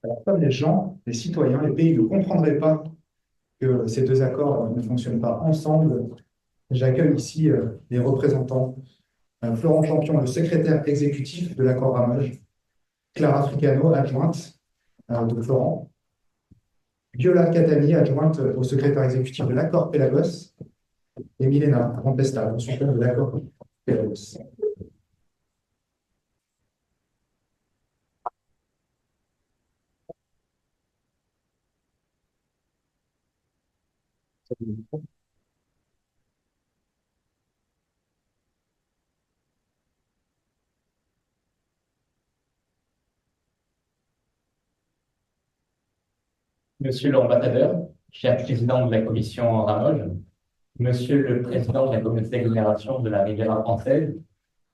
Alors, comme les gens, les citoyens, les pays ne comprendraient pas que ces deux accords ne fonctionnent pas ensemble, j'accueille ici les représentants. Florent Champion, le secrétaire exécutif de l'accord Ramage, Clara Fricano, adjointe de Florent, Viola Catani, adjointe au secrétaire exécutif de l'accord Pelagos, et Milena Rampesta, consultante de l'accord Pelagos. Monsieur l'ambassadeur, cher président de la commission Ramoge, monsieur le président de la communauté d'agglomération de la Riviera française,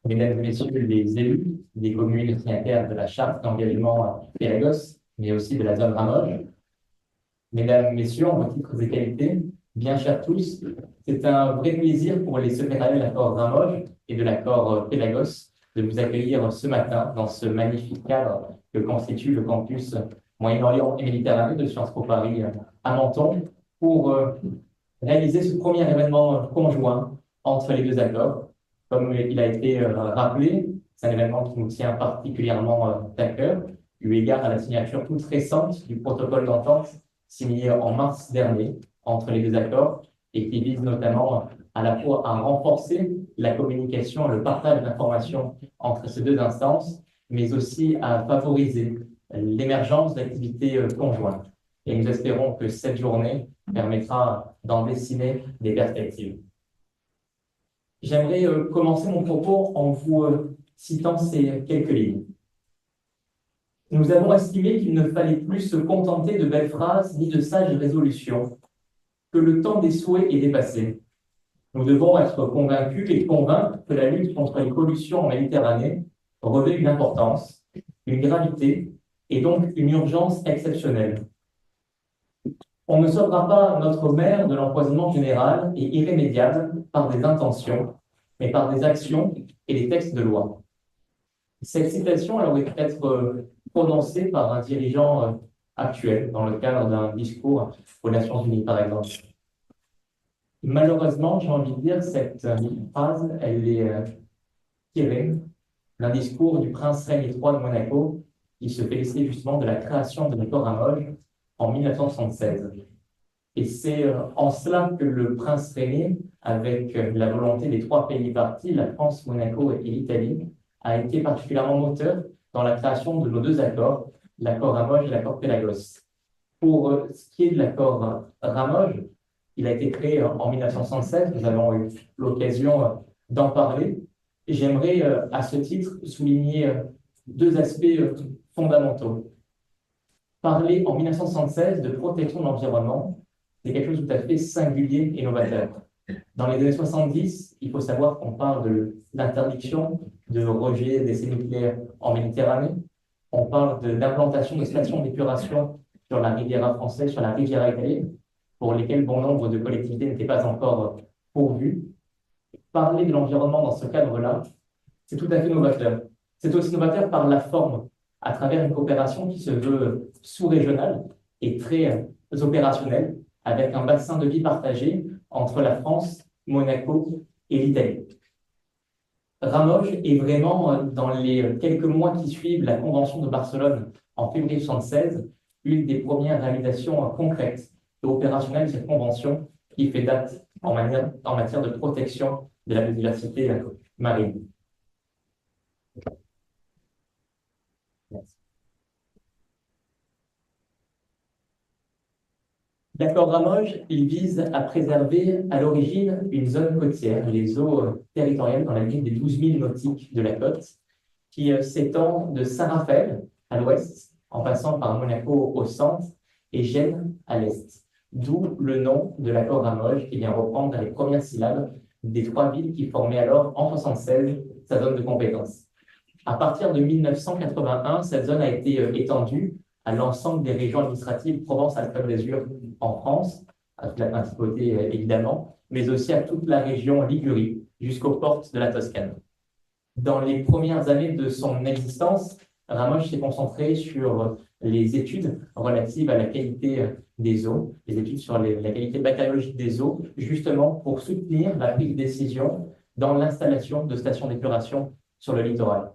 mesdames et messieurs les élus des communes signataires de la charte d'engagement Pérégos, mais aussi de la zone Ramoge, mesdames, messieurs, en vos titres et qualités, bien chers tous, c'est un vrai plaisir pour les secrétariats de l'accord Ramoge et de l'accord Pélagos de vous accueillir ce matin dans ce magnifique cadre que constitue le campus Moyen-Orient et Méditerranée de Sciences Po Paris à Menton pour réaliser ce premier événement conjoint entre les deux accords. Comme il a été rappelé, c'est un événement qui nous tient particulièrement à cœur, eu égard à la signature toute récente du protocole d'entente signé en mars dernier entre les deux accords et qui vise notamment à la fois à renforcer la communication et le partage d'informations entre ces deux instances, mais aussi à favoriser l'émergence d'activités conjointes. Et nous espérons que cette journée permettra d'en dessiner des perspectives. J'aimerais commencer mon propos en vous citant ces quelques lignes. Nous avons estimé qu'il ne fallait plus se contenter de belles phrases ni de sages résolutions, que le temps des souhaits est dépassé. Nous devons être convaincus et convaincre que la lutte contre les pollutions en Méditerranée revêt une importance, une gravité et donc une urgence exceptionnelle. On ne sauvera pas notre mer de l'empoisonnement général et irrémédiable par des intentions, mais par des actions et des textes de loi. Cette citation, elle aurait pu être prononcée par un dirigeant actuel dans le cadre d'un discours aux Nations Unies, par exemple. Malheureusement, j'ai envie de dire, cette phrase, elle est tirée d'un discours du prince Régnier III de Monaco qui se félicitait justement de la création de l'accord Ramoge en 1976. Et c'est en cela que le prince Régnier, avec la volonté des trois pays partis, la France, Monaco et l'Italie, a été particulièrement moteur dans la création de nos deux accords, l'accord Ramoge et l'accord Pélagos. Pour ce qui est de l'accord Ramoge, il a été créé en 1976, nous avons eu l'occasion d'en parler. Et j'aimerais à ce titre souligner deux aspects fondamentaux. Parler en 1976 de protection de l'environnement, c'est quelque chose de tout à fait singulier et novateur. Dans les années 70, il faut savoir qu'on parle de l'interdiction de rejet d'essais nucléaires en Méditerranée. On parle d'implantation de stations d'épuration sur la Riviera française, sur la Riviera italienne, pour lesquelles bon nombre de collectivités n'étaient pas encore pourvues. Parler de l'environnement dans ce cadre-là, c'est tout à fait novateur. C'est aussi novateur par la forme, à travers une coopération qui se veut sous-régionale et très opérationnelle, avec un bassin de vie partagé entre la France, Monaco et l'Italie. Ramoge est vraiment, dans les quelques mois qui suivent la Convention de Barcelone en février 1976, une des premières réalisations concrètes et opérationnelles de cette convention qui fait date en matière de protection de la biodiversité marine. L'accord Ramoge, il vise à préserver à l'origine une zone côtière, les eaux territoriales dans la limite des 12 000 nautiques de la côte, qui s'étend de Saint-Raphaël à l'ouest, en passant par Monaco au centre et Gênes à l'est. D'où le nom de l'accord Ramoge qui vient reprendre les premières syllabes des trois villes qui formaient alors, en 1976, sa zone de compétence. À partir de 1981, cette zone a été étendue à l'ensemble des régions administratives Provence-Alpes-Côte d'Azur en France, à toute la principauté évidemment, mais aussi à toute la région Ligurie, jusqu'aux portes de la Toscane. Dans les premières années de son existence, Ramoge s'est concentré sur les études relatives à la qualité des eaux, les études sur la qualité bactériologique des eaux, justement pour soutenir la prise de décision dans l'installation de stations d'épuration sur le littoral.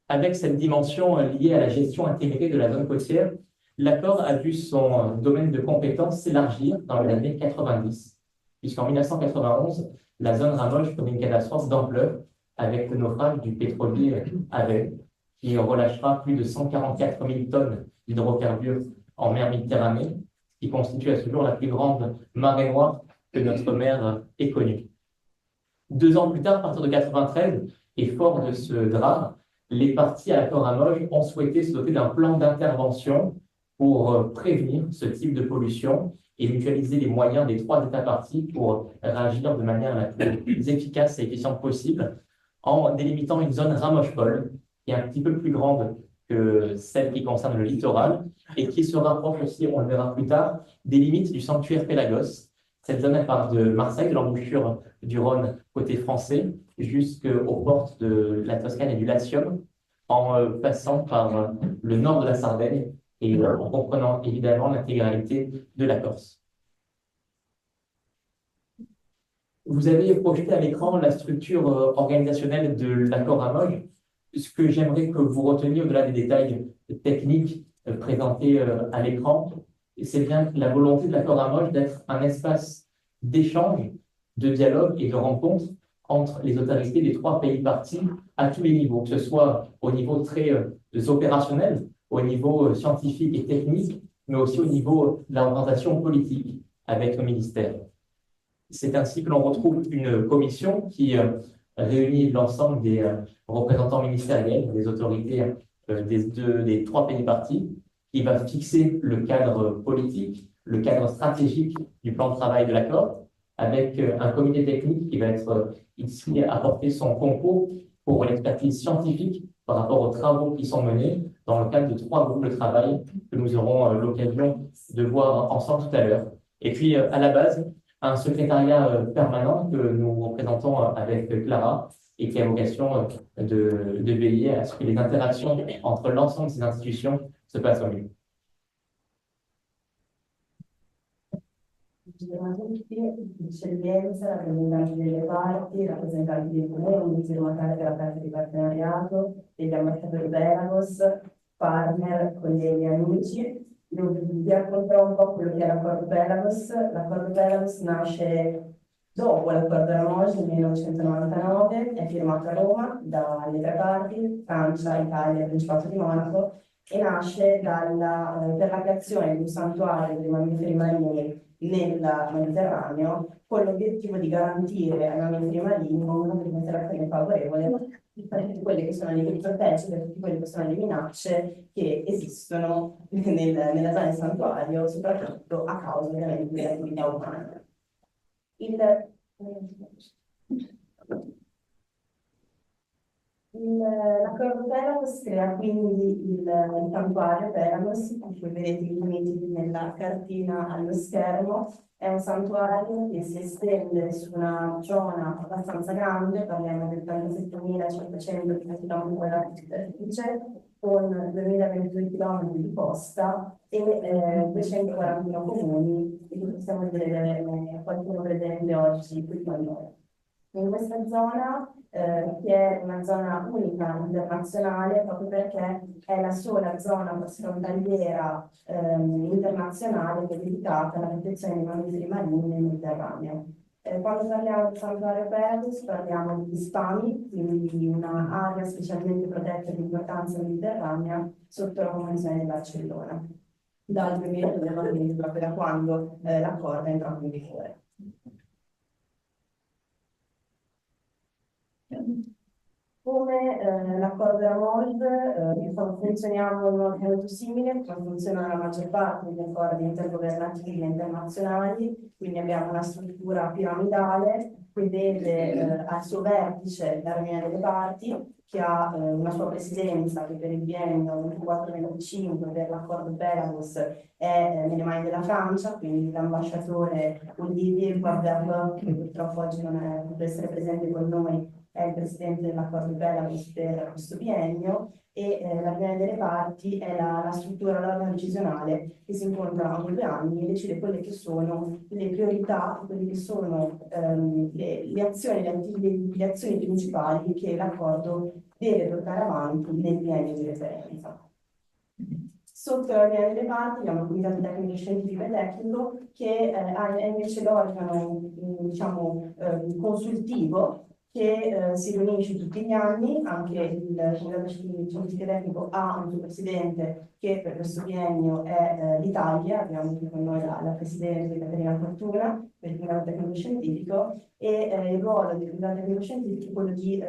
Avec cette dimension liée à la gestion intégrée de la zone côtière, l'accord a vu son domaine de compétences s'élargir dans les années 90, puisqu'en 1991, la zone Ramoge connaît une catastrophe d'ampleur avec le naufrage du pétrolier Havel, qui relâchera plus de 144 000 tonnes d'hydrocarbures en mer Méditerranée, qui constitue à ce jour la plus grande marée noire que notre mer ait connue. 2 ans plus tard, à partir de 1993, et fort de ce drame, les parties à l'accord Ramoge ont souhaité se doter d'un plan d'intervention pour prévenir ce type de pollution et mutualiser les moyens des 3 États parties pour réagir de manière la plus efficace et efficiente possible en délimitant une zone Ramoge-Pôle qui est un petit peu plus grande que celle qui concerne le littoral et qui se rapproche aussi, on le verra plus tard, des limites du sanctuaire Pélagos. Cette zone, elle part de Marseille, de l'embouchure du Rhône côté français, jusqu'aux portes de la Toscane et du Latium, en passant par le nord de la Sardaigne et en comprenant évidemment l'intégralité de la Corse. Vous avez projeté à l'écran la structure organisationnelle de l'accord Ramoge. Ce que j'aimerais que vous reteniez au-delà des détails techniques présentés à l'écran, c'est bien la volonté de l'accord Ramoge d'être un espace d'échange, de dialogue et de rencontre entre les autorités des 3 pays parties à tous les niveaux, que ce soit au niveau très opérationnel, au niveau scientifique et technique, mais aussi au niveau de la représentation politique avec le ministère. C'est ainsi que l'on retrouve une commission qui réunit l'ensemble des représentants ministériels, des autorités des 3 pays parties, qui va fixer le cadre politique, le cadre stratégique du plan de travail de l'accord, avec un comité technique qui va être ici apporter son concours pour l'expertise scientifique par rapport aux travaux qui sont menés dans le cadre de 3 groupes de travail que nous aurons l'occasion de voir ensemble tout à l'heure. Et puis, à la base, un secrétariat permanent que nous représentons avec Clara et qui a vocation de veiller à ce que les interactions entre l'ensemble de ces institutions se passent au mieux. Buongiorno a tutti, eccellenza, rappresentanti delle parti, rappresentanti dei comuni, firmatari della carta di partenariato, degli ambasciatori Belagos, partner, colleghi e amici. Io vi racconterò un po' quello che è l'accordo Belagos. L'accordo Belagos nasce dopo l'accordo Ramoge nel 1999, è firmato a Roma dalle 3 parti, Francia, Italia e Principato di Monaco, e nasce per la creazione di un santuario dei mammiferi marini nel Mediterraneo, con l'obiettivo di garantire ai mammiferi marini una conservazione favorevole per tutte quelle che sono le linee proteggere, per tutte quelle che sono le minacce che esistono nella zona del santuario, soprattutto a causa ovviamente delle attività umane. L'accordo Belagos crea quindi il santuario Belagos, di cui vedete i limiti nella cartina allo schermo. È un santuario che si estende su una zona abbastanza grande, parliamo di 37.500 km² di superficie, con 2.022 km di costa e 241 comuni, di cui possiamo vedere qualcuno presente oggi qui con noi. In questa zona, che è una zona unica internazionale, proprio perché è la sola zona frontaliera internazionale che è dedicata alla protezione dei mammiferi marini nel Mediterraneo. Quando parliamo di santuario Belagos parliamo di SPAMI, quindi di un'area specialmente protetta di importanza mediterranea sotto la Convenzione di Barcellona, dal 2002, quindi proprio da quando l'accordo è entrato in vigore. Come l'accordo Ramoge, funzioniamo in modo molto simile, come funzionano la maggior parte degli accordi intergovernativi e internazionali, quindi abbiamo una struttura piramidale che vede al suo vertice la riunione delle parti, che ha una sua presidenza che per il biennio 24-25 per l'accordo Belagos è nelle mani della Francia, quindi l'ambasciatore Olivier Poivre, che purtroppo oggi non può essere presente con noi, è il presidente dell'accordo Belagos per questo biennio, e la riunione delle parti è la struttura, l'organo decisionale che si incontra ogni 2 anni e decide quelle che sono le priorità, quelle che sono le azioni, le azioni principali che l'accordo deve portare avanti nel biennio di referenza. Sotto l'ordine delle parti abbiamo il Comitato Tecnico Scientifico e Tecnico che è invece l'organo diciamo, consultivo che si riunisce tutti gli anni. Anche il Comitato Scientifico e Tecnico ha un suo presidente che per questo biennio è l'Italia. Abbiamo qui con noi la presidente Caterina Fortuna per il Comitato Tecnico Scientifico e il ruolo del Comitato Tecnico Scientifico è quello di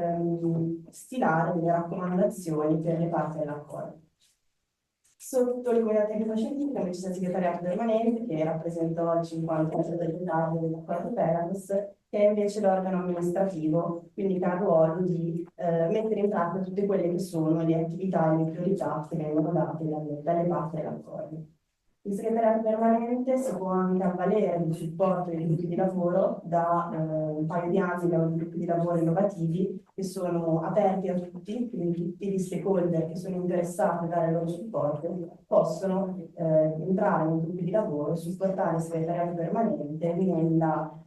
stilare delle raccomandazioni per le parti dell'accordo. Sotto il Comitato Tecnico Scientifico invece c'è il segretariato permanente che rappresenta il 50% dell'accordo Pelamis, che è invece l'organo amministrativo, quindi che ha il ruolo di mettere in pratica tutte quelle che sono le attività e le priorità che vengono date dalle parti dell'accordo. Il segretariato permanente si può anche avvalere del supporto dei gruppi di lavoro. Da un paio di anni abbiamo dei gruppi di lavoro innovativi che sono aperti a tutti, quindi tutti gli stakeholder che sono interessati a dare il loro supporto possono entrare nei gruppi di lavoro e supportare il segretariato permanente nella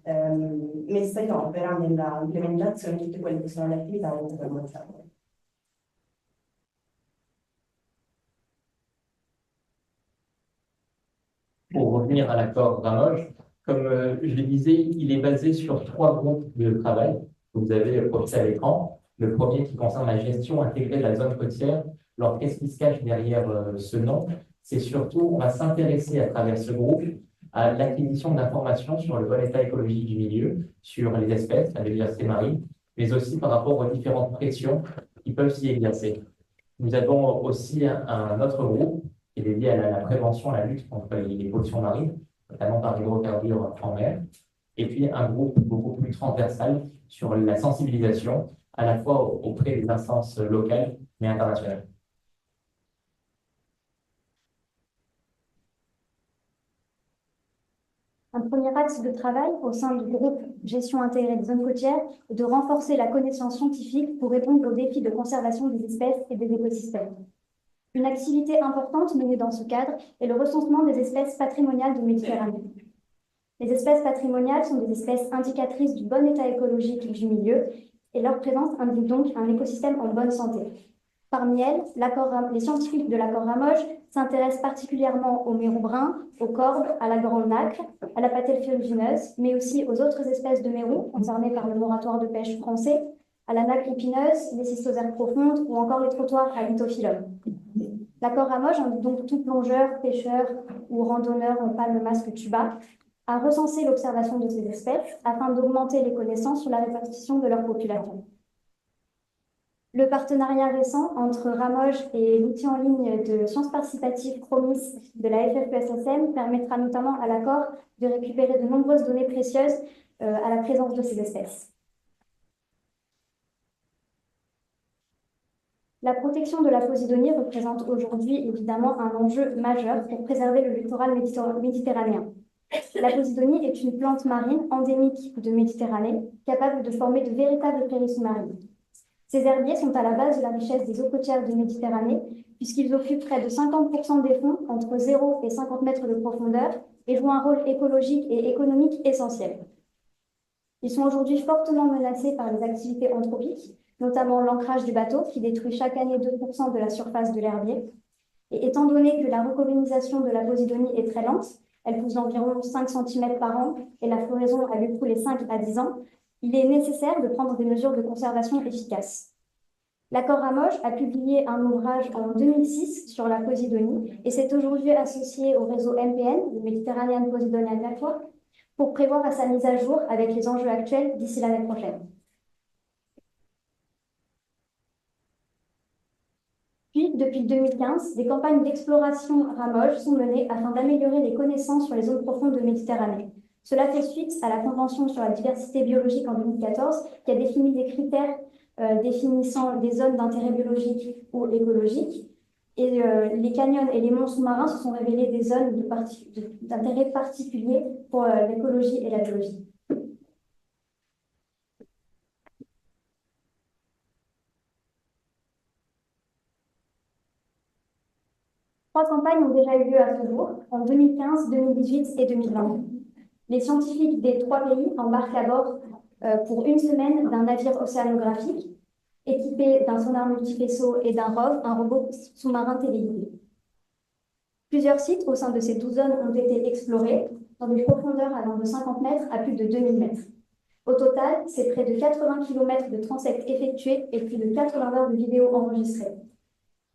messa in opera, nella implementazione di tutte quelle che sono le attività del programmatore. Pour revenir à l'accord Ramoge, comme je le disais, il est basé sur 3 groupes de travail que vous avez projetés à l'écran. Le premier qui concerne la gestion intégrée de la zone côtière. Alors, qu'est-ce qui se cache derrière ce nom? C'est surtout, on va s'intéresser à travers ce groupe à l'acquisition d'informations sur le bon état écologique du milieu, sur les espèces, la biodiversité marine, mais aussi par rapport aux différentes pressions qui peuvent s'y exercer. Nous avons aussi un autre groupe qui est dédié à la prévention, à la lutte contre les pollutions marines, notamment par hydrocarbures en mer, et puis un groupe beaucoup plus transversal sur la sensibilisation, à la fois auprès des instances locales mais internationales. Un premier axe de travail au sein du groupe Gestion intégrée des zones côtières est de renforcer la connaissance scientifique pour répondre aux défis de conservation des espèces et des écosystèmes. Une activité importante menée dans ce cadre est le recensement des espèces patrimoniales de Méditerranée. Les espèces patrimoniales sont des espèces indicatrices du bon état écologique du milieu et leur présence indique donc un écosystème en bonne santé. Parmi elles, les scientifiques de l'accord Ramoge s'intéressent particulièrement aux mérous bruns, aux corbes, à la grande nacre, à la patelle ferrugineuse, mais aussi aux autres espèces de mérous concernées par le moratoire de pêche français, à la nacre épineuse, les cystosères profondes ou encore les trottoirs à lithophyllum. L'accord Ramoge invite donc tout plongeur, pêcheur ou randonneur en palme masque tuba à recenser l'observation de ces espèces afin d'augmenter les connaissances sur la répartition de leur population. Le partenariat récent entre Ramoge et l'outil en ligne de sciences participatives Chromis de la FFESSM permettra notamment à l'accord de récupérer de nombreuses données précieuses à la présence de ces espèces. La protection de la posidonie représente aujourd'hui évidemment un enjeu majeur pour préserver le littoral méditerranéen. La posidonie est une plante marine endémique de Méditerranée capable de former de véritables prairies sous-marines. Ces herbiers sont à la base de la richesse des eaux côtières de Méditerranée, puisqu'ils occupent près de 50% des fonds entre 0 et 50 mètres de profondeur et jouent un rôle écologique et économique essentiel. Ils sont aujourd'hui fortement menacés par les activités anthropiques, notamment l'ancrage du bateau qui détruit chaque année 2% de la surface de l'herbier. Et étant donné que la recolonisation de la posidonie est très lente, elle pousse d'environ 5 cm par an et la floraison a lieu tous les 5 à 10 ans, il est nécessaire de prendre des mesures de conservation efficaces. L'accord Ramoge a publié un ouvrage en 2006 sur la posidonie et s'est aujourd'hui associé au réseau MPN, le Mediterranean Posidonia Network, pour prévoir à sa mise à jour avec les enjeux actuels d'ici l'année prochaine. Puis, depuis 2015, des campagnes d'exploration Ramoge sont menées afin d'améliorer les connaissances sur les zones profondes de Méditerranée. Cela fait suite à la Convention sur la diversité biologique en 2014 qui a défini des critères définissant des zones d'intérêt biologique ou écologique. Et les canyons et les monts sous-marins se sont révélés des zones d'intérêt particulier pour l'écologie et la biologie. 3 campagnes ont déjà eu lieu à ce jour, en 2015, 2018 et 2020. Les scientifiques des 3 pays embarquent à bord pour une semaine d'un navire océanographique équipé d'un sonar multivaisseau et d'un ROV, un robot sous-marin téléguidé. Plusieurs sites au sein de ces 12 zones ont été explorés dans des profondeurs allant de 50 mètres à plus de 2000 mètres. Au total, c'est près de 80 km de transects effectués et plus de 80 heures de vidéos enregistrées.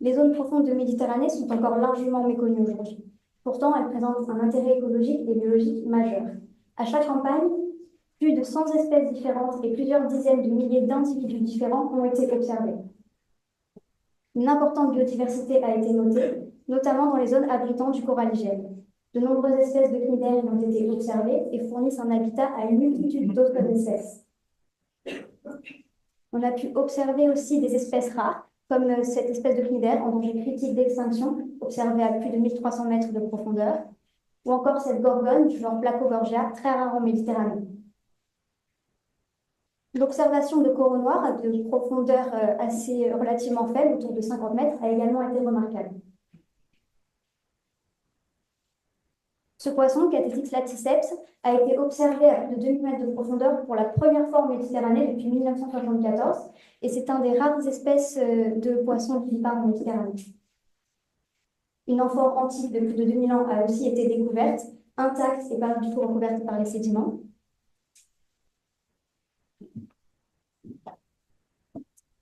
Les zones profondes de Méditerranée sont encore largement méconnues aujourd'hui. Pourtant, elles présentent un intérêt écologique et biologique majeur. À chaque campagne, plus de 100 espèces différentes et plusieurs dizaines de milliers d'individus différents ont été observés. Une importante biodiversité a été notée, notamment dans les zones abritant du coralligène. De nombreuses espèces de cnidaires ont été observées et fournissent un habitat à une multitude d'autres espèces. On a pu observer aussi des espèces rares, comme cette espèce de cnidaire en danger critique d'extinction, observée à plus de 1300 mètres de profondeur, ou encore cette gorgone du genre Placogorgia, très rare en Méditerranée. L'observation de coraux noirs à de profondeur assez relativement faible, autour de 50 mètres, a également été remarquable. Ce poisson, Cathexis laticeps, a été observé à plus de 2000 mètres de profondeur pour la première fois en Méditerranée depuis 1974, et c'est un des rares espèces de poissons vivipares en Méditerranée. Une amphore antique de plus de 2000 ans a aussi été découverte, intacte et pas du tout recouverte par les sédiments.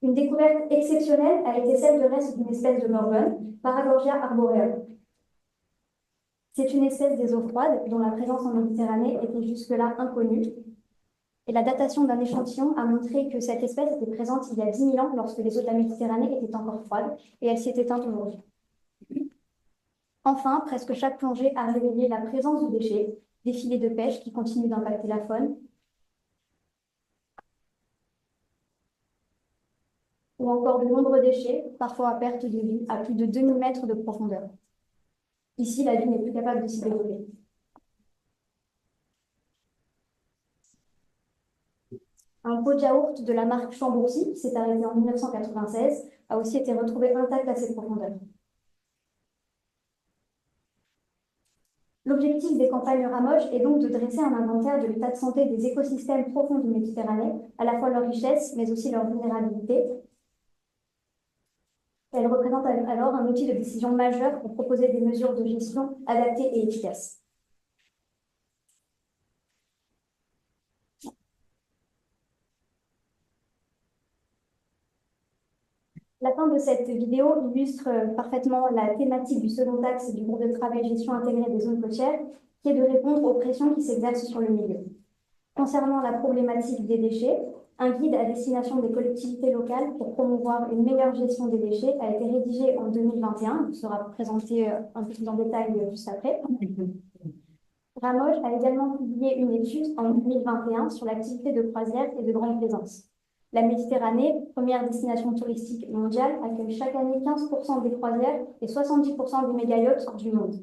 Une découverte exceptionnelle a été celle de restes d'une espèce de gorgone, Paragorgia arboreum. C'est une espèce des eaux froides dont la présence en Méditerranée était jusque-là inconnue. Et la datation d'un échantillon a montré que cette espèce était présente il y a 10 000 ans lorsque les eaux de la Méditerranée étaient encore froides et elle s'y est éteinte aujourd'hui. Enfin, presque chaque plongée a révélé la présence de déchets, des filets de pêche qui continuent d'impacter la faune, ou encore de nombreux déchets, parfois à perte de vue, à plus de 2000 mètres de profondeur. Ici, la vie n'est plus capable de s'y développer. Un pot de yaourt de la marque Chambourcy, s'est arrêté en 1996, a aussi été retrouvé intact à cette profondeur. L'objectif des campagnes Ramoche est donc de dresser un inventaire de l'état de santé des écosystèmes profonds de Méditerranée, à la fois leur richesse, mais aussi leur vulnérabilité. Elle représente alors un outil de décision majeur pour proposer des mesures de gestion adaptées et efficaces. La fin de cette vidéo illustre parfaitement la thématique du second axe du groupe de travail gestion intégrée des zones côtières, qui est de répondre aux pressions qui s'exercent sur le milieu. Concernant la problématique des déchets, un guide à destination des collectivités locales pour promouvoir une meilleure gestion des déchets a été rédigé en 2021, il sera présenté un peu plus en détail juste après. Ramoche a également publié une étude en 2021 sur l'activité de croisière et de grande plaisance. La Méditerranée, première destination touristique mondiale, accueille chaque année 15% des croisières et 70% des méga-yachts du monde.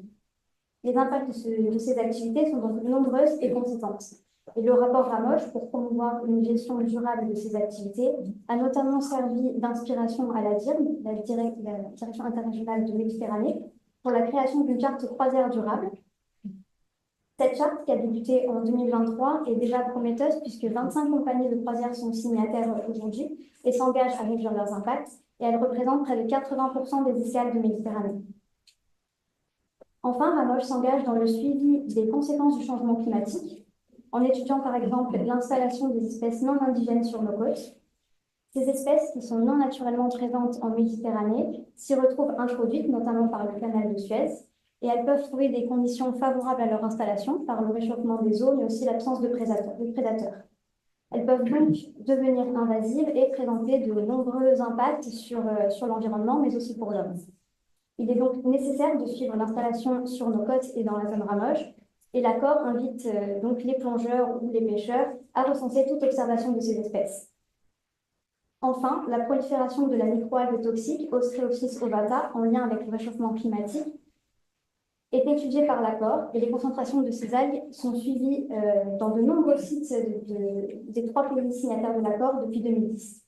Les impacts de ces activités sont donc nombreuses et conséquentes. Et le rapport Ramoche, pour promouvoir une gestion durable de ces activités, a notamment servi d'inspiration à la DIRM, la Direction interrégionale de Méditerranée, pour la création d'une charte croisière durable. Cette charte, qui a débuté en 2023, est déjà prometteuse puisque 25 compagnies de croisière sont signataires aujourd'hui et s'engagent à réduire leurs impacts, et elle représente près de 80% des escales de Méditerranée. Enfin, Ramoche s'engage dans le suivi des conséquences du changement climatique, en étudiant par exemple l'installation des espèces non indigènes sur nos côtes. Ces espèces, qui sont non naturellement présentes en Méditerranée, s'y retrouvent introduites, notamment par le canal de Suez, et elles peuvent trouver des conditions favorables à leur installation par le réchauffement des eaux, mais aussi l'absence de prédateurs. Elles peuvent donc devenir invasives et présenter de nombreux impacts sur l'environnement, mais aussi pour l'homme. Il est donc nécessaire de suivre l'installation sur nos côtes et dans la zone Ramoche, et l'accord invite donc les plongeurs ou les pêcheurs à recenser toute observation de ces espèces. Enfin, la prolifération de la microalgue toxique Ostreopsis ovata en lien avec le réchauffement climatique est étudiée par l'accord, et les concentrations de ces algues sont suivies dans de nombreux sites des 3 pays signataires de l'accord depuis 2010.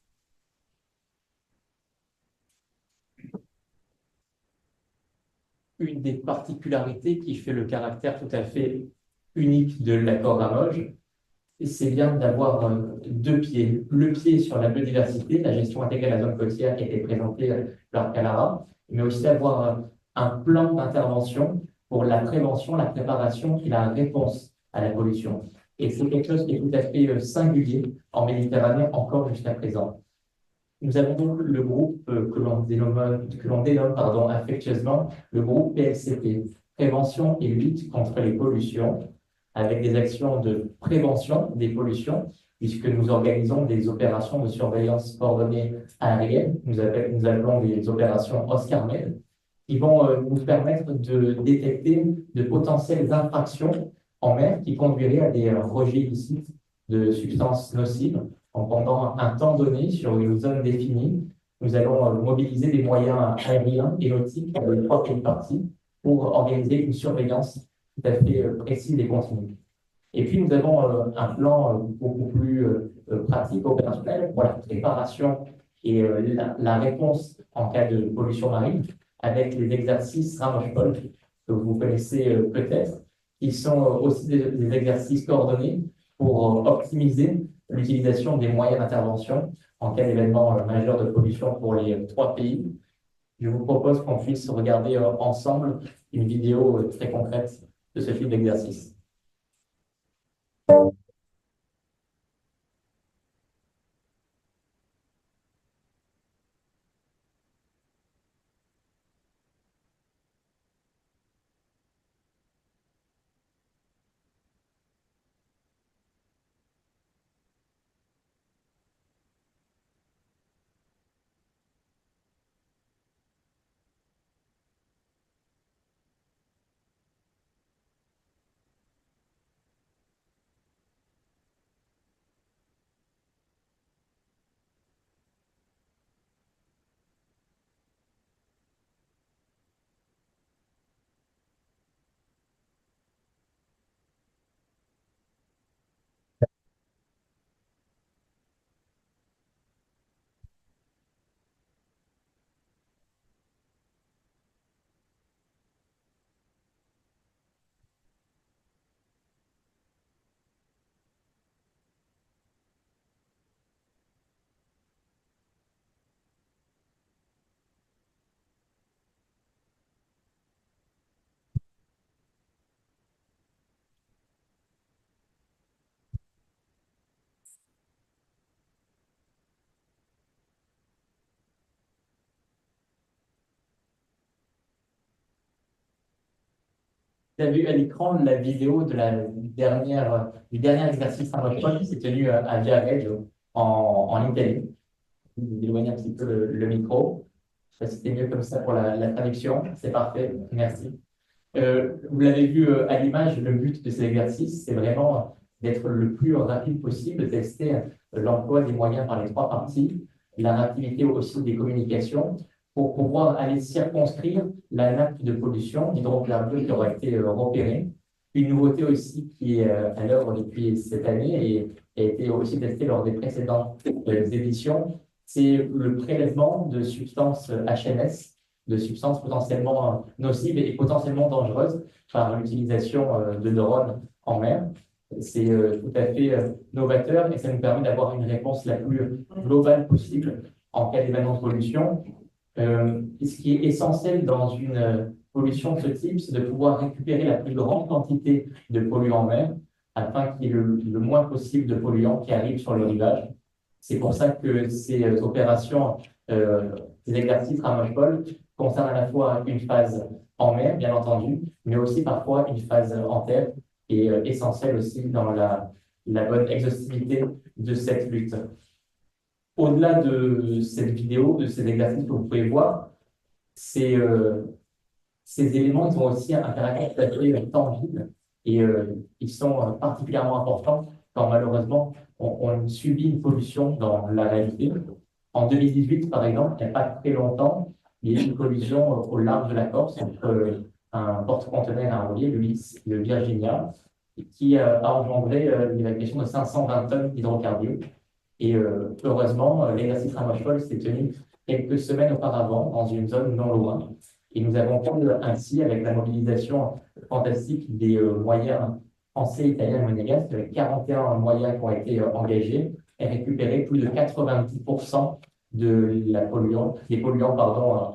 une des particularités qui fait le caractère tout à fait unique de l'accord Ramoge, c'est bien d'avoir deux pieds. Le pied sur la biodiversité, la gestion intégrée de la zone côtière qui a été présentée lors de Calara, mais aussi avoir un plan d'intervention pour la prévention, la préparation et la réponse à la pollution. Et c'est quelque chose qui est tout à fait singulier en Méditerranée encore jusqu'à présent. Nous avons donc le groupe que l'on dénomme affectueusement le groupe PLCP, Prévention et lutte contre les pollutions, avec des actions de prévention des pollutions, puisque nous organisons des opérations de surveillance coordonnée aérienne, nous appelons des opérations Oscar-Med, qui vont nous permettre de détecter de potentielles infractions en mer qui conduiraient à des rejets illicites de substances nocives. Pendant un temps donné, sur une zone définie, nous allons mobiliser des moyens aériens et nautiques des trois pays parties pour organiser une surveillance tout à fait précise et continue. Et puis, nous avons un plan beaucoup plus pratique, opérationnel pour la préparation et la réponse en cas de pollution marine, avec les exercices Ramoche-Pol, que vous connaissez peut-être, qui sont aussi des exercices coordonnés pour optimiser l'utilisation des moyens d'intervention en cas d'événement majeur de pollution pour les trois pays. Je vous propose qu'on puisse regarder ensemble une vidéo très concrète de ce type d'exercice. Vous avez vu à l'écran la vidéo de du dernier exercice Ramoche-Pol qui s'est tenu à Viareggio, en Italie. Vous éloignez un petit peu le micro. Je sais pas si c'était mieux comme ça pour la traduction. C'est parfait, merci. Vous l'avez vu à l'image, le but de cet exercice, c'est vraiment d'être le plus rapide possible, de tester l'emploi des moyens par les trois parties, la rapidité aussi des communications, pour pouvoir aller circonscrire la nappe de pollution hydrocarbures qui aura été repérée. Une nouveauté aussi qui est à l'œuvre depuis cette année et a été aussi testée lors des précédentes éditions, c'est le prélèvement de substances HMS, de substances potentiellement nocives et potentiellement dangereuses par l'utilisation de drones en mer. C'est tout à fait novateur et ça nous permet d'avoir une réponse la plus globale possible en cas d'événement de pollution. Ce qui est essentiel dans une pollution de ce type, c'est de pouvoir récupérer la plus grande quantité de polluants en mer afin qu'il y ait le moins possible de polluants qui arrivent sur le rivage. C'est pour ça que ces opérations, ces exercices Ramoche-Pol concernent à la fois une phase en mer, bien entendu, mais aussi parfois une phase en terre, qui est essentielle aussi dans la bonne exhaustivité de cette lutte. Au-delà de cette vidéo, de ces exercices que vous pouvez voir, ces éléments ils ont aussi un caractère tout à fait tangible et ils sont particulièrement importants quand malheureusement on subit une pollution dans la réalité. En 2018, par exemple, il n'y a pas très longtemps, il y a eu une collision au large de la Corse entre un porte-conteneur et un roulier, le Virginia, qui a engendré l'évacuation de 520 tonnes d'hydrocarbures. Et heureusement, l'exercice Ramoche-Pol s'est tenu quelques semaines auparavant dans une zone non loin. Et nous avons pu ainsi, avec la mobilisation fantastique des moyens français, italiens et monégasques, avec 41 moyens qui ont été engagés, et récupérer plus de 90% des polluants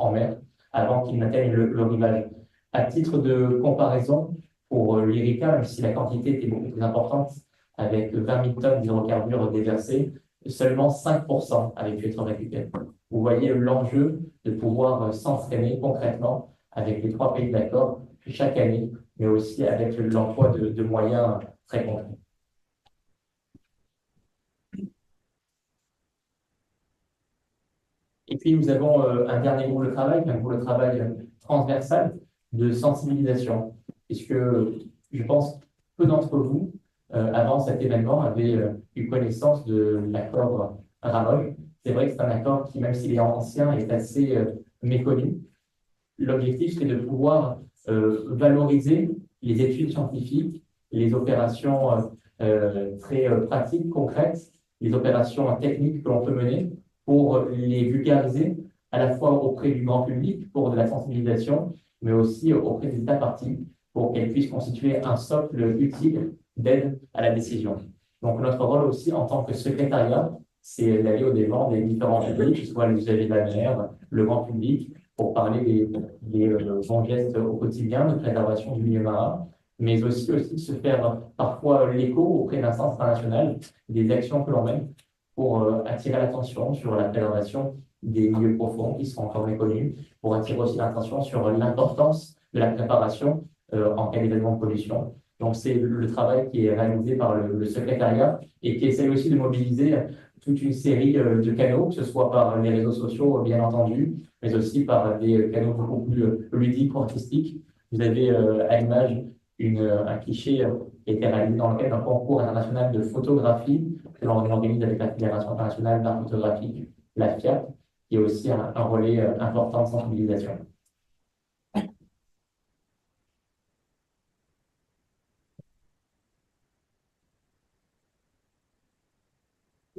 en mer avant qu'ils n'atteignent le rivage. À titre de comparaison, pour l'Erika, même si la quantité était beaucoup plus importante, avec 20 000 tonnes d'hydrocarbures déversés, seulement 5% avaient pu être récupérés. Vous voyez l'enjeu de pouvoir s'entraîner concrètement avec les 3 pays d'accord chaque année, mais aussi avec l'emploi de moyens très concrets. Et puis, nous avons un dernier groupe de travail, un groupe de travail transversal de sensibilisation, puisque je pense que peu d'entre vous, avant cet événement, avaient eu connaissance de l'accord Ramoge. C'est vrai que c'est un accord qui, même s'il est ancien, est assez méconnu. L'objectif, c'est de pouvoir valoriser les études scientifiques, les opérations très pratiques, concrètes, les opérations techniques que l'on peut mener pour les vulgariser à la fois auprès du grand public pour de la sensibilisation, mais aussi auprès des États parties pour qu'elles puissent constituer un socle utile d'aide à la décision. Donc notre rôle aussi en tant que secrétariat, c'est d'aller au-devant des différents publics, que ce soit les usagers de la mer, le grand public, pour parler des bons gestes au quotidien de préservation du milieu marin, mais aussi de se faire parfois l'écho auprès d'instances internationales des actions que l'on mène pour attirer l'attention sur la préservation des milieux profonds qui sont encore méconnus, pour attirer aussi l'attention sur l'importance de la préparation en cas d'événement de pollution. Donc c'est le travail qui est réalisé par le secrétariat et qui essaie aussi de mobiliser toute une série de canaux, que ce soit par les réseaux sociaux, bien entendu, mais aussi par des canaux beaucoup plus ludiques ou artistiques. Vous avez à l'image un cliché qui a été réalisé dans le cadre d'un concours international de photographie que l'on organise avec la Fédération internationale d'art photographique, la FIAP, qui est aussi un relais important de sensibilisation.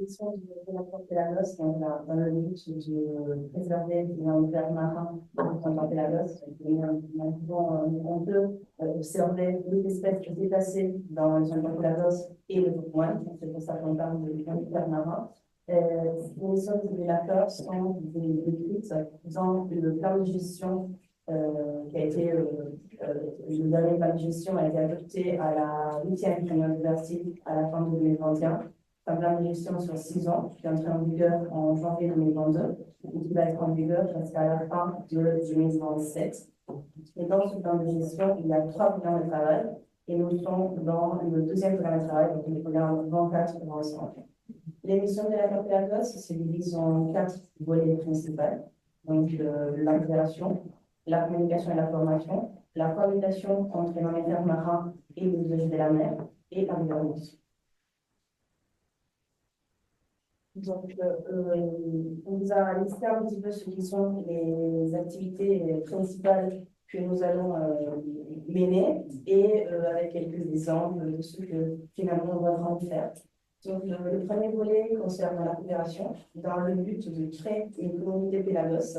De la Porte-Pélalos, dans le but de préserver l'univers marin de la Porte-Pélalos. On peut observer les espèces déplacées dans le Porte-Pélalos et le Tourcoing. C'est pour ça qu'on parle de l'univers marin. Les zones de l'accord sont décrites dans le plan de gestion qui a été, le dernier plan de gestion a été adopté à la 8e réunion de Bercy à la fin de 2021. Un plan de gestion sur 6 ans, qui est entré en vigueur en janvier 2022, et qui va être en vigueur jusqu'à la fin de 2027. Et dans ce plan de gestion, il y a 3 programmes de travail, et nous sommes dans le 2e programme de travail, donc le programme 24 pour l'ensemble. Les missions de la Porte-Pélalos se divisent en 4 volets principaux, donc la préparation, la communication et la formation, la cohabitation entre les mammifères marins et les usagers de la mer, et la gouvernance. Donc, on vous a listé un petit peu ce qui sont les activités principales que nous allons mener et avec quelques exemples de ce que finalement on va vraiment faire. Donc, le premier volet concerne la coopération dans le but de créer une communauté Pélalos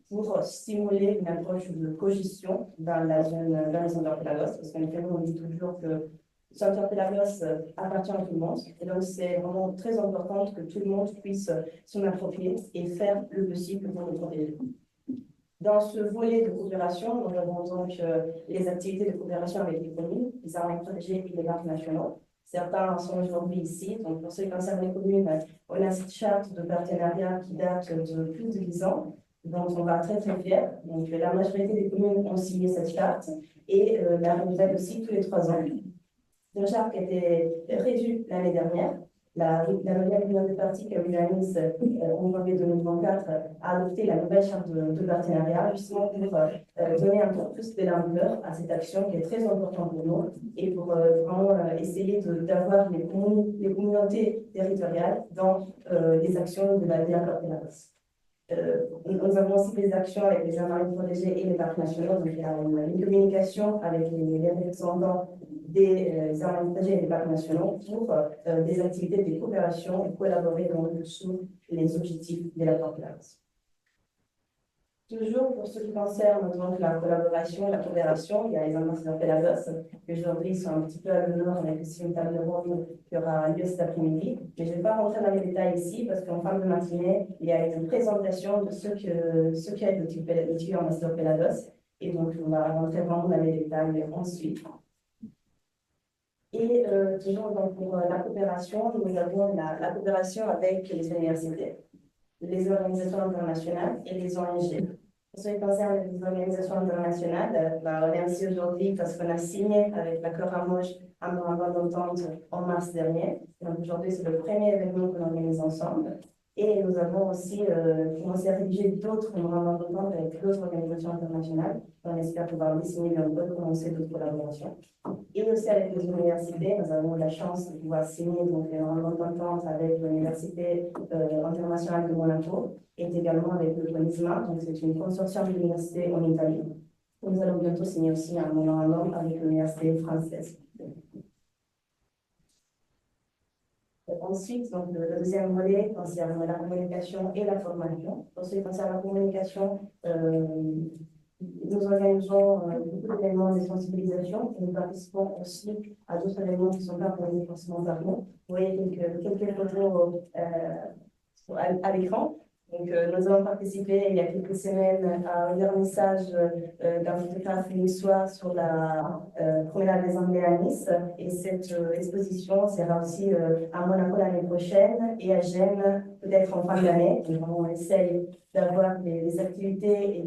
pour stimuler une approche de cogestion dans les zones de Pélalos, parce qu'en fait, on dit toujours que Center Pélalos appartient à tout le monde, et donc c'est vraiment très important que tout le monde puisse s'en approprier et faire le possible pour le protéger. Dans ce volet de coopération, nous avons donc les activités de coopération avec les communes, les armées protégées et les parcs nationaux. Certains sont aujourd'hui ici, donc pour ce qui concerne les communes, on a cette charte de partenariat qui date de plus de 10 ans, dont on va très très fiers. Donc la majorité des communes ont signé cette charte et la renouvelle aussi tous les 3 ans. Une charte qui a été réduite l'année dernière. La nouvelle union des partis qui a eu à Nice en janvier 2024 a adopté la nouvelle charte de partenariat, justement pour donner encore plus de l'ampleur à cette action qui est très importante pour nous et pour vraiment essayer d'avoir les communautés territoriales dans les actions de l'accord Pélalos. Nous avons aussi des actions avec les marines protégées et les parcs nationaux, donc il y a une communication avec les représentants des armées protégées et des parcs nationaux pour des activités de coopération et collaborer dans le sous les objectifs de l'accord Pélalos. Toujours pour ce qui concerne donc, la collaboration, la coopération, il y a les ambassadeurs pédagogues qui aujourd'hui sont un petit peu à l'honneur avec aussi une table ronde qui aura lieu cet après-midi. Mais je ne vais pas rentrer dans les détails ici parce qu'en fin de matinée, il y a une présentation de ce qu'est l'outil ambassadeur pédagogue. Et donc, on va rentrer vraiment dans les détails ensuite. Et toujours donc, pour la coopération, nous avons la coopération avec les universités, les organisations internationales et les ONG. Pour ce qui concerne les organisations internationales, on est ici aujourd'hui parce qu'on a signé avec l'accord Ramoge un memorandum d'entente en mars dernier. Donc aujourd'hui, c'est le premier événement qu'on organise ensemble. Et nous avons aussi commencé à rédiger d'autres memorandums d'entente avec d'autres organisations internationales. On espère pouvoir les signer bientôt et commencer d'autres collaborations. Et aussi avec les universités, nous avons la chance de pouvoir signer donc, un memorandum d'entente avec l'Université internationale de Monaco et également avec le CONISMA, donc c'est une consortium d'universités en Italie. Nous allons bientôt signer aussi un memorandum avec l'Université française. Ensuite, donc, le deuxième volet concerne la communication et la formation. Pour ce qui concerne la communication, nous organisons beaucoup d'événements de sensibilisation et nous participons aussi à d'autres événements qui ne sont pas organisés forcément par nous. Vous voyez quelques photos à l'écran. Donc, nous avons participé il y a quelques semaines à un vernissage d'un photographe niçois sur la promenade des Anglais à Nice. Et cette exposition sera aussi à Monaco l'année prochaine et à Gênes peut-être en fin d'année. On essaye d'avoir des activités et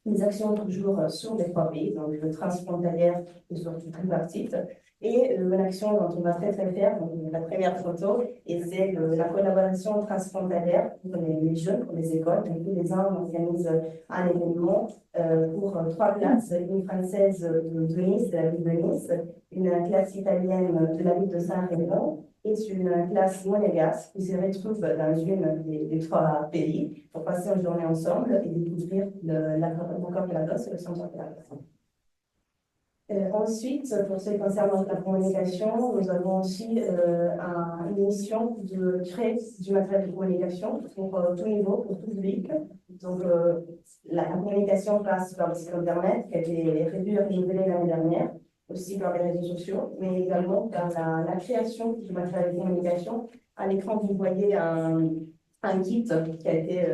des actions toujours sur les trois pays, donc transfrontalière et surtout tripartite. Et une action dont on va très faire, donc la première photo, et c'est la collaboration transfrontalière pour les jeunes, pour les écoles. Donc tous les ans, on organise un événement pour 3 classes, une française de Nice, de la ville de Nice, une classe italienne de la ville de Saint-Rémy et une classe monégasque qui se retrouve dans une des 3 pays pour passer une journée ensemble et découvrir l'accord de la DOS et le centre de la DOS. Ensuite, pour ce qui concerne la communication, nous avons aussi une mission de créer du matériel de communication pour tout niveau, pour tout public. Donc, la communication passe par le site Internet qui a été réduit et renouvelé l'année dernière, aussi par les réseaux sociaux, mais également par la création du matériel de communication. À l'écran, vous voyez un kit qui a été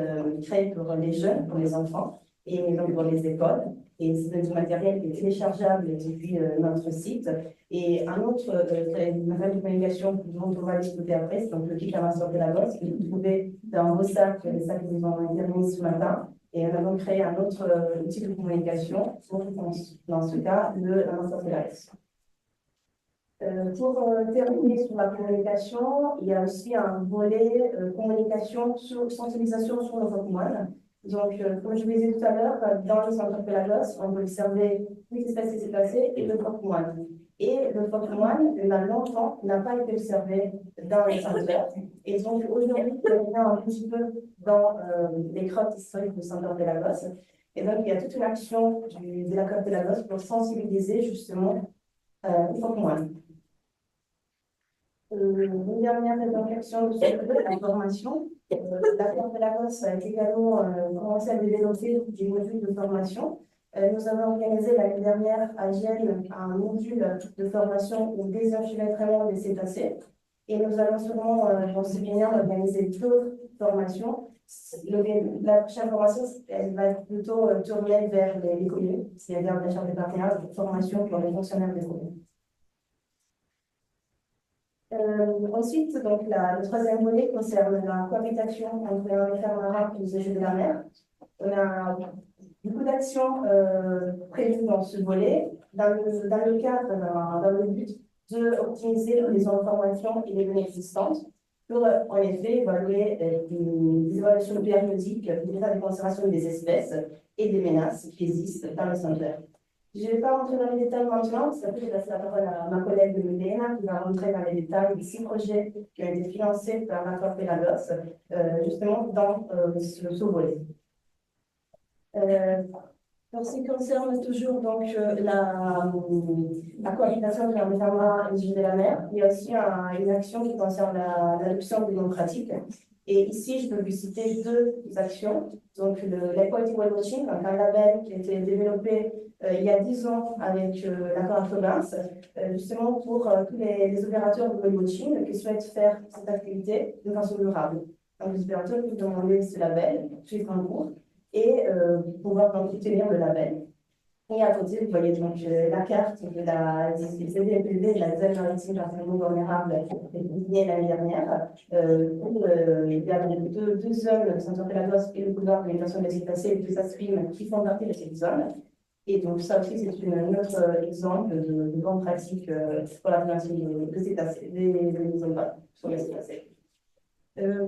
créé pour les jeunes, pour les enfants, et donc pour les écoles. Et c'est du matériel qui est téléchargeable depuis notre site. Et un autre matériel de communication dont on va discuter après, c'est donc le kit Amateur de la Bosse que vous trouvez dans vos sacs, les sacs que nous avons terminés ce matin. Et nous avons créé un autre outil de communication pour, dans ce cas, le Amateur de la Bosse. Pour terminer sur la communication, il y a aussi un volet communication, sensibilisation sur le Pokémon. Donc, comme je vous disais tout à l'heure, dans le centre Pelagos, on peut observer toutes les espèces qui s'est passées et le Pokémon. Et le Pokémon, longtemps, n'a pas été observé dans les centres. Et donc, aujourd'hui, on revient un petit peu dans les grottes historiques du centre Pelagos. Et donc, il y a toute une action de la côte Pelagos pour sensibiliser justement le Pokémon. Une dernière réflexion sur la formation. L'accord de la Bosse a également commencé à développer des modules de formation. Nous avons organisé l'année dernière à Gênes un module de formation au désenchevêtrement des cétacés. Et nous allons sûrement, dans ce bilan, organiser d'autres formations. La prochaine formation, elle va plutôt tourner vers les communes, c'est-à-dire la charte des partenaires de formation pour les fonctionnaires des communes. Ensuite, donc, le troisième volet concerne la cohabitation entre les fermes arabes et les jeux de la mer. On a beaucoup d'actions prévues dans ce volet, dans le cadre, dans le but d'optimiser les informations et les données existantes pour, en effet, évaluer des évaluations périodiques de l'état de conservation des espèces et des menaces qui existent dans le centre. Je ne vais pas rentrer dans les détails maintenant, parce qu'après, je laisse la parole à ma collègue Léna qui va rentrer dans les détails des 6 projets qui ont été financés par l'accord Pelagos, justement dans ce volet. Pour ce qui concerne toujours donc, la cohabitation entre les et les jeux de la mer, il y a aussi une action qui concerne l'adoption démocratique. Et ici, je peux lui citer deux actions. Donc, l'Equality Whale Watching, donc un label qui a été développé il y a 10 ans avec l'accord Arthur-Burns, justement pour tous les opérateurs de whale watching qui souhaitent faire cette activité de façon durable. Donc, les opérateurs peuvent demander ce label, suivre un cours et pouvoir donc obtenir le label. Et à côté, vous voyez donc la carte de la ZLPV, la zone maritime particulièrement vulnérable, désignée l'année dernière. Il y a deux zones, le centre Pelagos et le boulevard de l'Université de l'Espace et de SASPIM qui font partie de cette zone. Et donc, ça aussi, c'est un autre exemple de bonne pratique pour la prévention des cétacés, des zones sur les cétacés.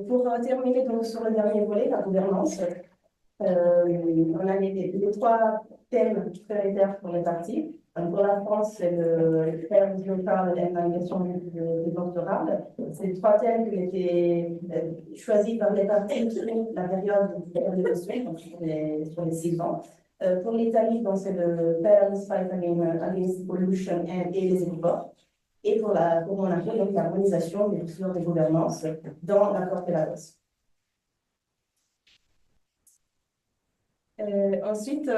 Pour terminer donc sur le dernier volet, la gouvernance, on a les trois thèmes prioritaires pour les parties. Donc, pour la France, c'est le thème local et la navigation des forces durables. C'est trois thèmes qui ont été choisis par les parties sur la période d'évaluation, donc sur les 6 ans. Pour l'Italie, c'est le Balance Fight Against Pollution et les écoports. Et pour Monaco, donc l'harmonisation des procédures de gouvernance dans l'accord Pelagos. Ensuite,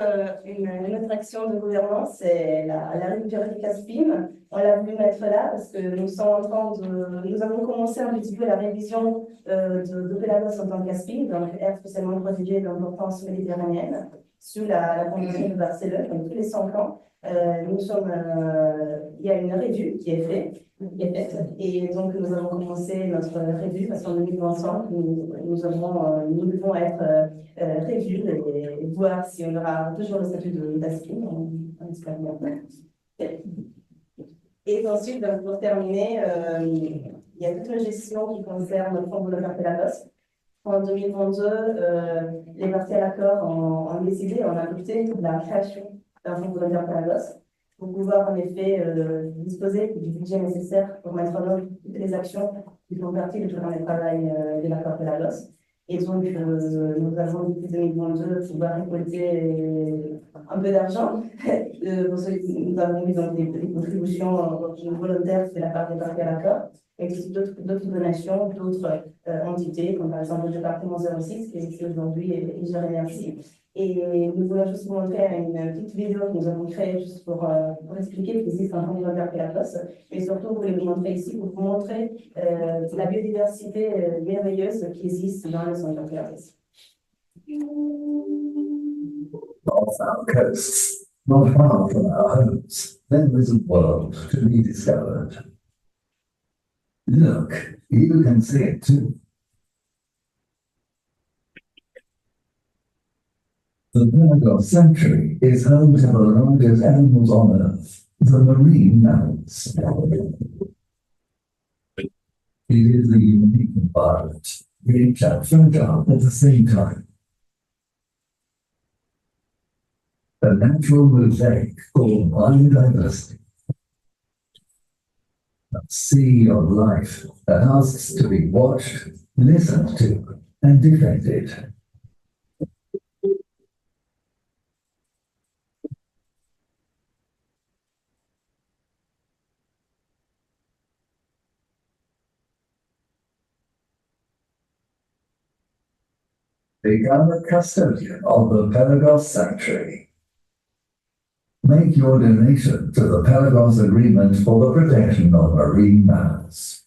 une autre action de gouvernance, c'est la revue périodique ASPIM. On l'a voulu mettre là parce que nous avons commencé un petit peu la révision de Pelagos en tant qu'ASPIM, donc air spécialement protégé d'importance méditerranéenne, sous la Convention de Barcelone, donc tous les 5 ans. Il y a une revue qui est faite, et donc nous avons commencé notre revue parce qu'en 2025, nous devons être revue et voir si on aura toujours le statut d'ASPIM, on espère bien. Et ensuite, pour terminer, il y a toute une gestion qui concerne le Fonds volontaire Pelagos. En 2022, les parties à l'accord ont décidé, ont adopté la création d'un Fonds volontaire Pelagos pour pouvoir en effet disposer du budget nécessaire pour mettre en œuvre toutes les actions qui font partie du programme de travail de l'accord Pelagos. Et donc, nous avons depuis 2022 pouvoir récolter un peu d'argent. Nous avons eu donc des contributions volontaires de la part des parties à l'accord, et d'autres donations, d'autres entités, comme par exemple le département 06, qui est ici aujourd'hui, et je remercie. Et nous voulons juste vous montrer une petite vidéo que nous avons créée juste pour expliquer qu'il existe un fonds volontaire Pelagos, mais surtout, vous voulez vous montrer ici, pour vous montrer la biodiversité merveilleuse qui existe dans le centre Pelagos. Off our coasts, not far from our homes, then there's a world to be discovered. Look, you can see it too. The Pelagos Sanctuary is home to the largest animals on Earth, the marine mammals. It is a unique environment, rich and fragile at the same time. A natural mosaic called biodiversity. A sea of life that asks to be watched, listened to, and defended. Become a custodian of the Pelagos Sanctuary. Make your donation to the Pelagos Agreement for the Protection of Marine Mammals.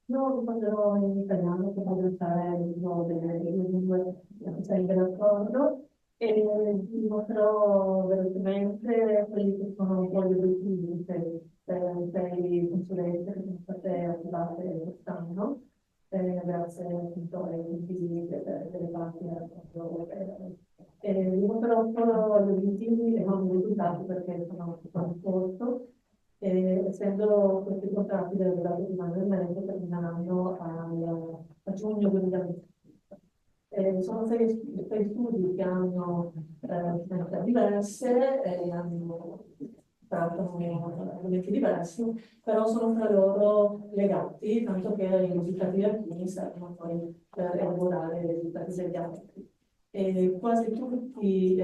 No, parlerò in italiano per poter fare delle lingue sarebbe d'accordo e vi mostrerò velocemente quelli che sono un po' gli obiettivi per consulenze che sono state attivate quest'anno grazie appunto ai consigli delle parti vi mostrerò solo gli obiettivi e non i risultati perché sono un corso. Essendo questi contratti della durata di mantenimento termineranno a giugno 2020. Sono sei studi che hanno finalità diverse e hanno trattano argomenti diversi, però sono tra loro legati, tanto che i risultati alcuni servono poi per elaborare i risultati degli altri. E quasi tutti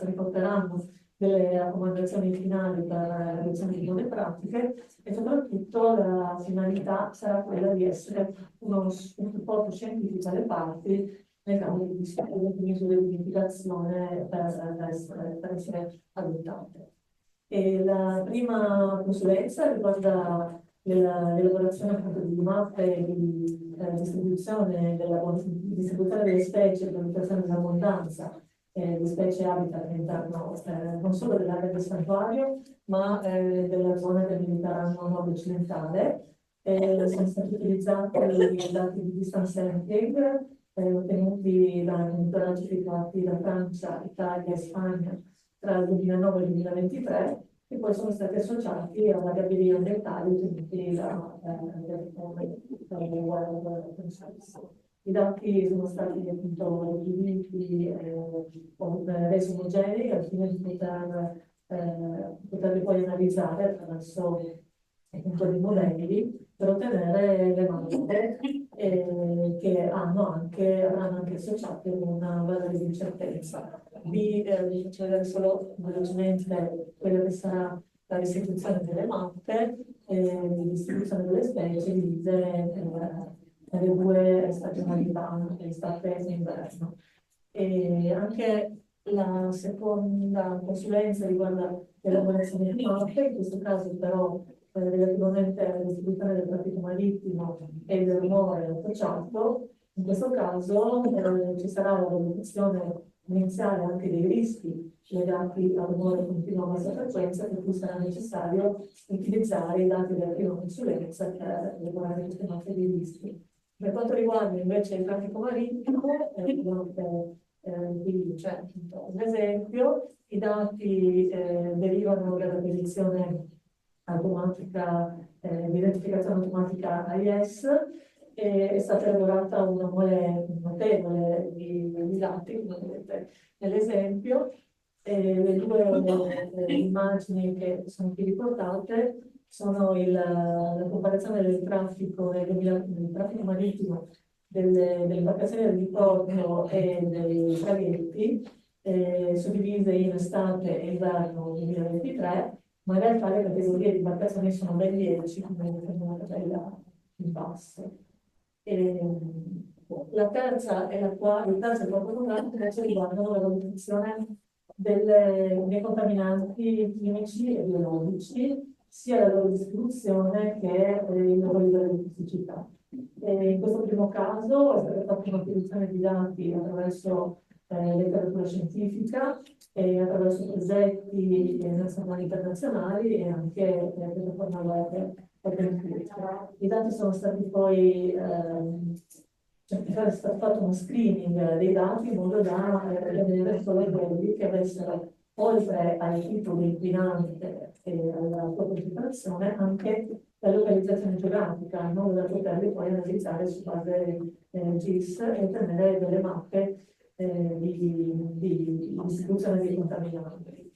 riporteranno delle raccomandazioni finali per la riduzione di buone pratiche e soprattutto la finalità sarà quella di essere un supporto scientifico alle parti nel campo di discussione di misure di mitigazione per essere adottate. E la prima consulenza riguarda l'elaborazione appunto di mappe di distribuzione delle specie, valutazione dell'abbondanza di specie habitat all'interno non solo dell'area del santuario, ma della zona del Mediterraneo nord-occidentale. Sono stati utilizzati i dati di distance sampling ottenuti da monitoraggi effettuati da Francia, Italia e Spagna tra il 2009 e il 2023, che poi sono stati associati a variabili ambientali ottenuti da World Consensus. I dati sono stati appunto dividiti resi omogenei al fine di poterli poi analizzare attraverso appunto dei modelli per ottenere le mappe che avranno anche associate una valore di incertezza. Vi faccio vedere solo velocemente quella che sarà la distribuzione delle mappe, di distribuzione delle specie divise nelle due stagionalità, estate e inverno. E anche la seconda consulenza riguarda l'elaborazione di mappe, in questo caso però relativamente alla distribuzione del traffico marittimo e del rumore associato. In questo caso ci sarà la valutazione iniziale anche dei rischi legati al rumore continuo a bassa frequenza, per cui sarà necessario utilizzare i dati della prima consulenza per elaborare queste mappe di rischi. Per quanto riguarda invece il traffico marittimo, qui c'è un esempio, i dati derivano dalla posizione automatica, di identificazione automatica AIS, e è stata elaborata una mole notevole di dati, come vedete nell'esempio. Le due immagini che sono qui riportate sono la comparazione del traffico marittimo delle imbarcazioni del diporto e dei traghetti, suddivise in estate e inverno 2023, ma in realtà le categorie di imbarcazioni sono ben 10, come nella tabella in basso. La terza e il terzo e quarto programma invece riguardano la valutazione dei contaminanti chimici e biologici, sia la loro distribuzione che il loro livello di tossicità. In questo primo caso è stata fatta un'acquisizione di dati attraverso letteratura scientifica e attraverso progetti nazionali e internazionali e anche piattaforma web. I dati sono stati poi è stato fatto uno screening dei dati in modo da vedere solo quelli che avessero, oltre ai titoli inquinanti e alla sua concentrazione, anche la localizzazione geografica, in modo da poterli poi analizzare su base GIS e ottenere delle mappe di distribuzione dei contaminanti.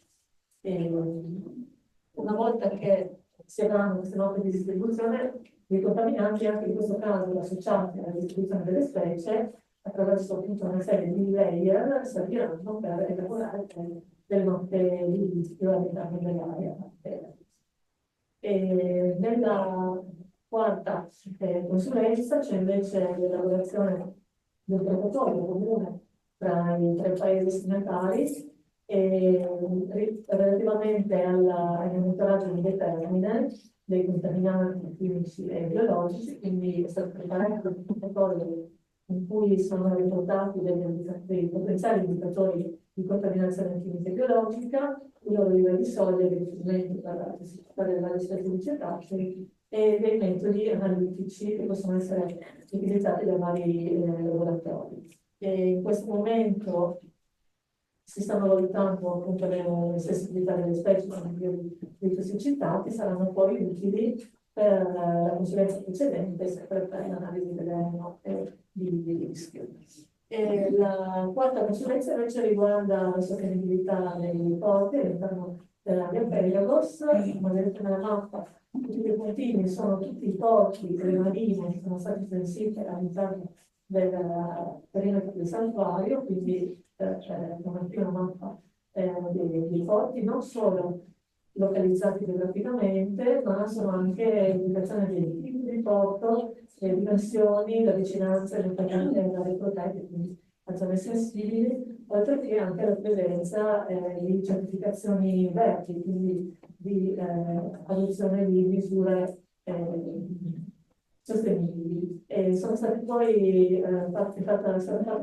Una volta che si avranno queste mappe di distribuzione dei contaminanti, anche in questo caso associati alla distribuzione delle specie, attraverso appunto una serie di layer, serviranno per elaborare delle mappe di rischio all'interno dell'area. Nella quarta consulenza c'è invece l'elaborazione del protocollo comune tra i tre paesi destinatari relativamente al monitoraggio di determine dei contaminanti chimici e biologici, quindi è stato preparato un protocollo in cui sono riportati dei potenziali indicatori di contaminazione chimica e biologica, i loro livelli solidi e riferimenti per le varie specie di cetacei e dei metodi analitici che possono essere utilizzati da vari laboratori. E in questo momento si stanno valutando appunto le sensibilità delle specie di tossicità che saranno poi utili per la consulenza precedente, sempre per l'analisi delle note di rischio. E la quarta consulenza invece riguarda la sostenibilità dei porti all'interno dell'area Pelagos. Come vedete nella mappa, tutti i puntini sono tutti i porti e le marine che sono stati censiti all'interno del perimetro del santuario, quindi c'è una mappa dei porti, non solo localizzati geograficamente, ma sono anche indicazioni dei tipi di porto, le dimensioni, la vicinanza delle aree protette, quindi a zone sensibili, oltre che anche la presenza di certificazioni verdi, quindi di adozione di misure sostenibili. E sono stati poi fatta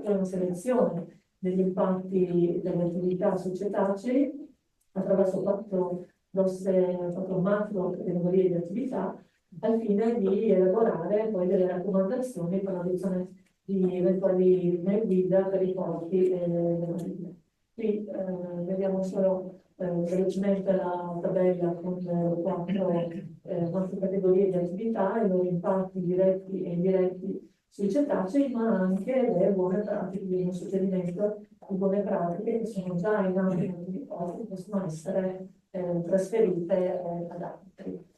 una selezione degli impatti delle attività sui cetacei attraverso quattro macro categorie di attività al fine di elaborare poi delle raccomandazioni per l'adozione di eventuali linee guida per i porti e le marine. Qui vediamo solo velocemente la tabella con le quattro categorie di attività e i loro impatti diretti e indiretti sui cetacei, ma anche le buone pratiche, quindi un suggerimento di buone pratiche che sono già in ambito di porti che possono essere trasferite ad altri.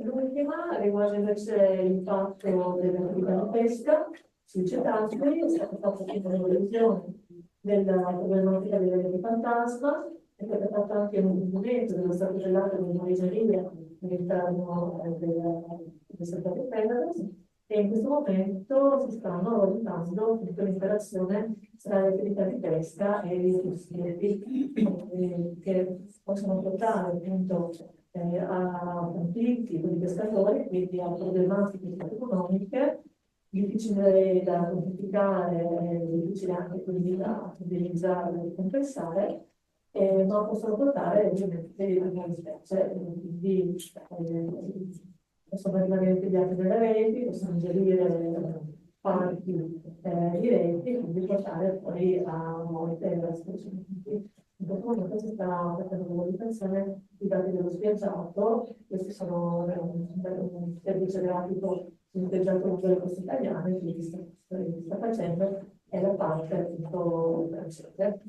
L'ultima riguarda invece l'impatto dell'attività di pesca sui cetacei. È stata fatta una revisione della problematica delle reti fantasma, è stata fatta anche un documento dello stato dell'arte dell'origineria all'interno del settore Pegasus, e in questo momento si stanno valutando tutta l'interazione tra le attività di pesca e i flussi che possono portare appunto a conflitti con i pescatori, quindi a problematiche economiche, difficile da quantificare, difficile anche quindi da utilizzare e compensare, ma possono portare ovviamente a nuove specie, quindi possono arrivare impiegati nelle reti, possono ingerire parti di reti, quindi portare poi a molte specie. In questo momento si sta facendo una valutazione di dati dello spiaggiato. Questi sono un servizio grafico impeggiato con le coste italiane, quindi sta facendo è la parte appunto francese.